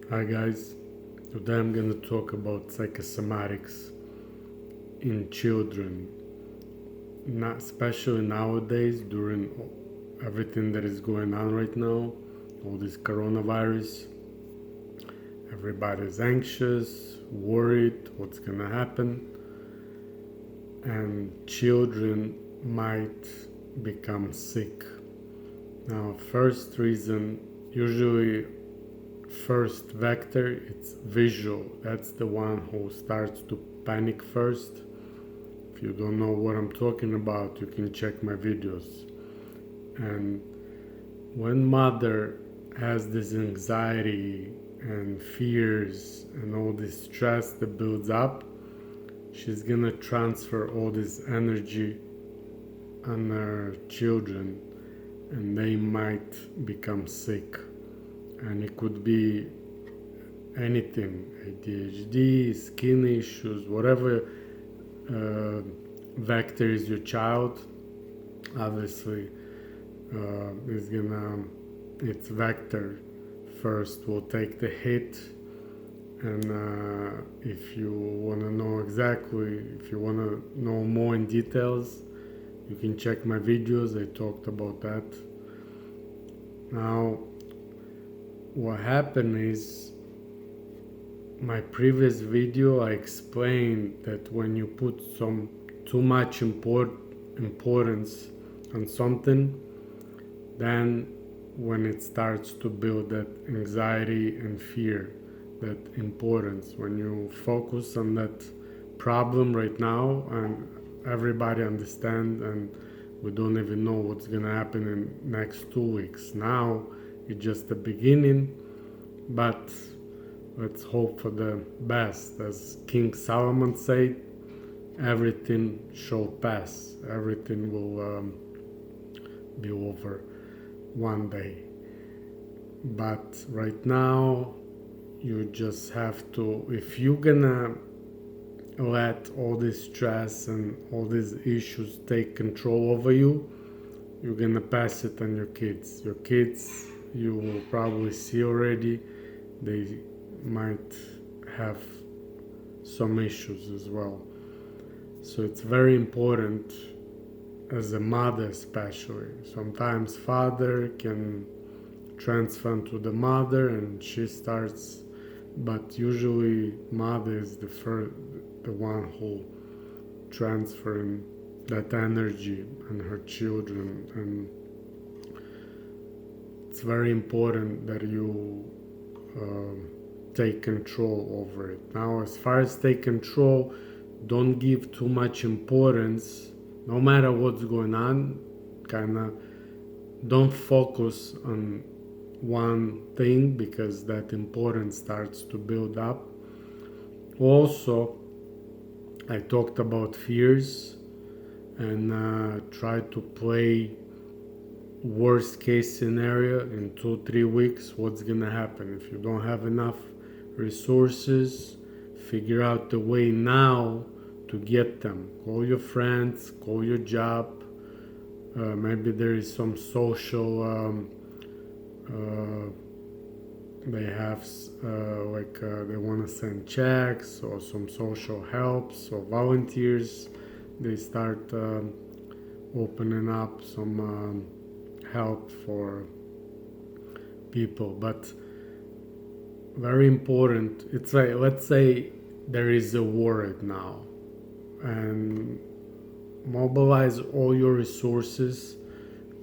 Hi guys, today I'm going to talk about psychosomatics in children, not especially nowadays during everything that is going on right now, all this coronavirus. Everybody's anxious, worried what's going to happen, and children might become sick. Now, first reason, usually first vector, it's visual. That's the one who starts to panic first. If you don't know what I'm talking about, you can check my videos. And when mother has this anxiety and fears and all this stress that builds up, she's gonna transfer all this energy on her children, and they might become sick. And it could be anything: ADHD, skin issues, whatever vector is your child. Obviously, is gonna its vector first will take the hit. And if you want to know exactly, if you want to know more in details, you can check my videos. I talked about that. Now, what happened is, my previous video I explained that when you put some too much importance on something, then when it starts to build that anxiety and fear, that importance, when you focus on that problem right now and everybody understand, and we don't even know what's gonna happen in next 2 weeks. Now it's just the beginning, but let's hope for the best. As King Solomon said, everything shall pass. Everything will be over one day. But right now, you just have to, if you're gonna let all this stress and all these issues take control over you, you're gonna pass it on your kids. Your kids, you will probably see already, they might have some issues as well. So it's very important, as a mother especially. Sometimes father can transfer to the mother and she starts, but usually mother is the one who transferring that energy on her children. And it's very important that you take control over it. Now, as far as take control, don't give too much importance, no matter what's going on. Kind of don't focus on one thing, because that importance starts to build up. Also, I talked about fears, and try to play worst case scenario in 2-3 weeks. What's gonna happen if you don't have enough resources? Figure out the way now to get them. Call your friends, call your job. Maybe there is some social they have they want to send checks, or some social helps or volunteers. They start opening up some help for people. But very important, it's like, let's say there is a war right now, and mobilize all your resources.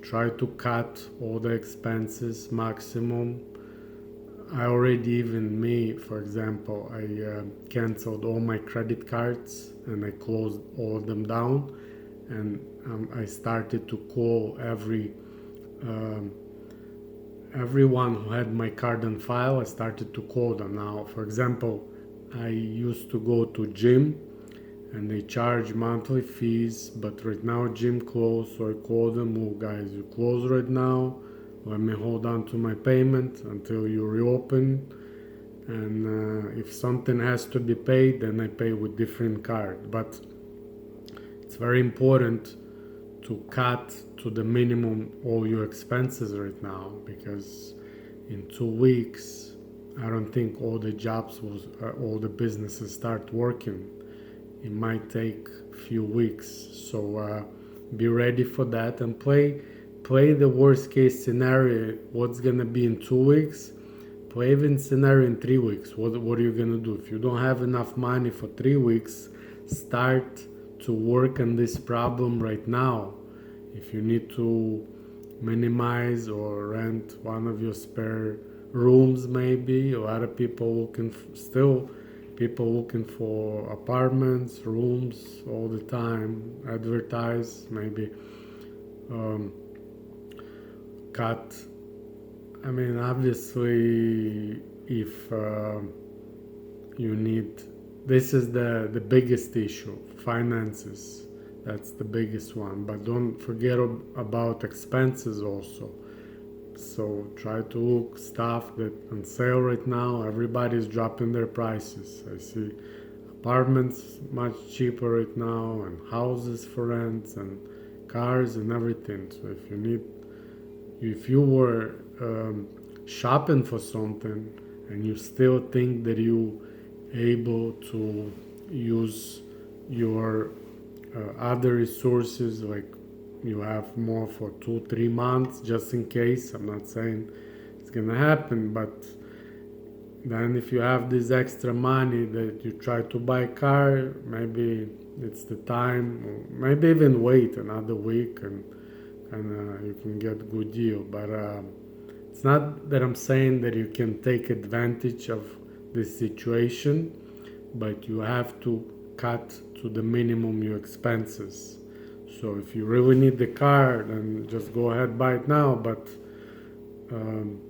Try to cut all the expenses maximum. I already, even me, for example, I canceled all my credit cards and I closed all of them down. And I started to call everyone who had my card on file. I started to call them now. For example, I used to go to gym and they charge monthly fees, but right now gym closed, so I called them. Oh guys, you closed right now, let me hold on to my payment until you reopen. And if something has to be paid, then I pay with different card. But it's very important to cut to the minimum all your expenses right now, because in 2 weeks I don't think all the jobs will, all the businesses start working. It might take a few weeks. So be ready for that and play the worst case scenario. What's gonna be in 2 weeks? Play even scenario in 3 weeks. What are you gonna do if you don't have enough money for 3 weeks? Start to work on this problem right now. If you need to minimize or rent one of your spare rooms, maybe a lot of people looking still people looking for apartments, rooms all the time. Advertise, maybe um, cut. I mean, obviously, if you need, this is the biggest issue, finances. That's the biggest one. But don't forget about expenses also. So try to look stuff that on sale right now. Everybody's dropping their prices. I see apartments much cheaper right now, and houses for rent, and cars and everything. So if you were shopping for something and you still think that you able to use your other resources, like you have more for 2 3 months just in case. I'm not saying it's gonna happen, but then if you have this extra money that you try to buy a car, maybe it's the time, or maybe even wait another week and you can get a good deal. But it's not that I'm saying that you can take advantage of this situation, but you have to cut to the minimum your expenses. So if you really need the car, then just go ahead buy it now. But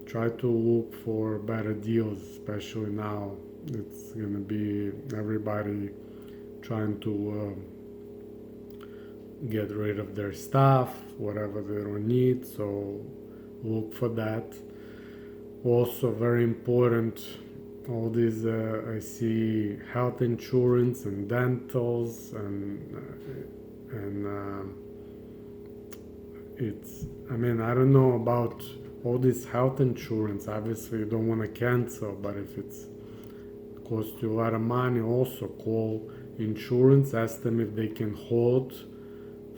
try to look for better deals, especially now. It's gonna be everybody trying to get rid of their stuff, whatever they don't need. So look for that. Also, very important. All these I see health insurance and dentals and it's, I mean, I don't know about all this health insurance. Obviously you don't want to cancel, but if it's costs you a lot of money, also call insurance, ask them if they can hold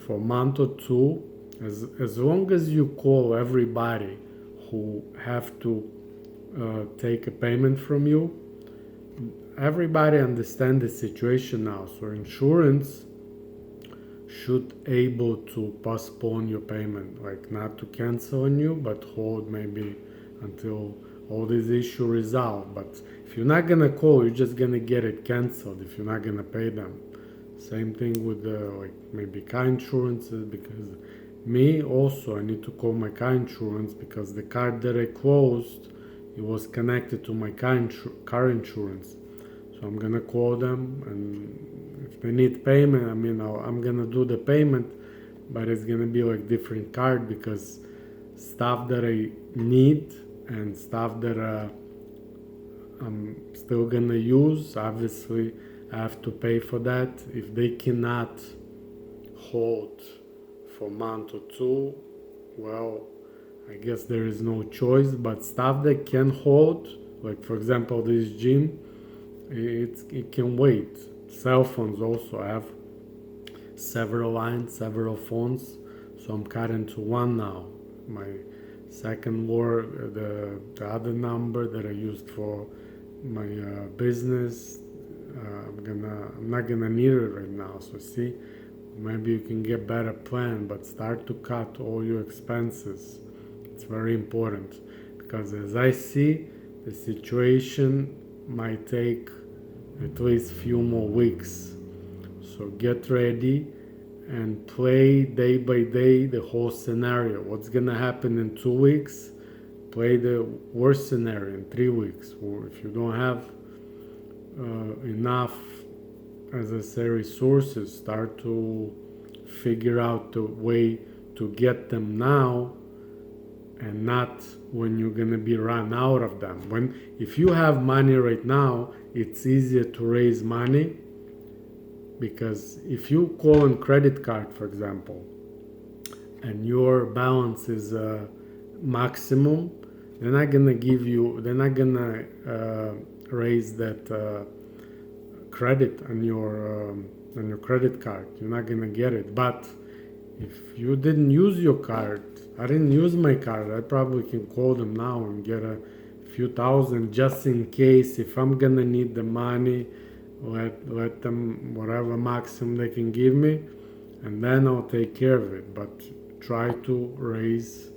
for a month or two. As long as you call everybody who have to take a payment from you, everybody understand the situation now. So insurance should able to postpone your payment, like not to cancel on you, but hold maybe until all these issues resolved. But if you're not gonna call, you're just gonna get it canceled if you're not gonna pay them. Same thing with like maybe car insurances, because me also, I need to call my car insurance because the card that I closed, it was connected to my car insurance. So I'm gonna call them, and if they need payment, I mean, I'm gonna do the payment, but it's gonna be like different card, because stuff that I need and stuff that I'm still gonna use, obviously I have to pay for that. If they cannot hold for a month or two, well, I guess there is no choice. But stuff that can hold, like for example this gym, it can wait. Cell phones also, I have several lines, several phones, so I'm cutting to one now. My second word, the other number that I used for my business, I'm not gonna need it right now. So see, maybe you can get better plan, but start to cut all your expenses. It's very important, because as I see, the situation might take at least few more weeks. So get ready and play day by day the whole scenario. What's gonna happen in 2 weeks? Play the worst scenario in 3 weeks. Or if you don't have enough, as I say, resources, start to figure out the way to get them now, and not when you're gonna be run out of them. If you have money right now, it's easier to raise money, because if you call on credit card, for example, and your balance is maximum, they're not gonna give you, they're not gonna raise that credit on your credit card. You're not gonna get it. But if you didn't use your card, I didn't use my card, I probably can call them now and get a few thousand just in case. If I'm gonna need the money, let them whatever maximum they can give me, and then I'll take care of it. But try to raise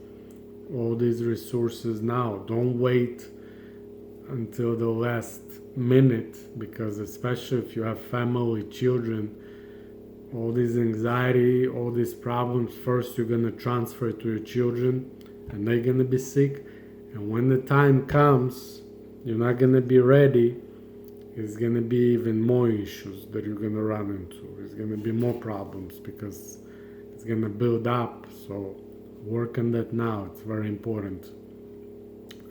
all these resources now. Don't wait until the last minute, because especially if you have family, children, all this anxiety, all these problems, first you're gonna transfer it to your children and they're gonna be sick. And when the time comes, you're not gonna be ready. It's gonna be even more issues that you're gonna run into. It's gonna be more problems because it's gonna build up. So work on that now. It's very important.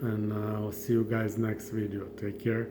And I'll see you guys next video. Take care.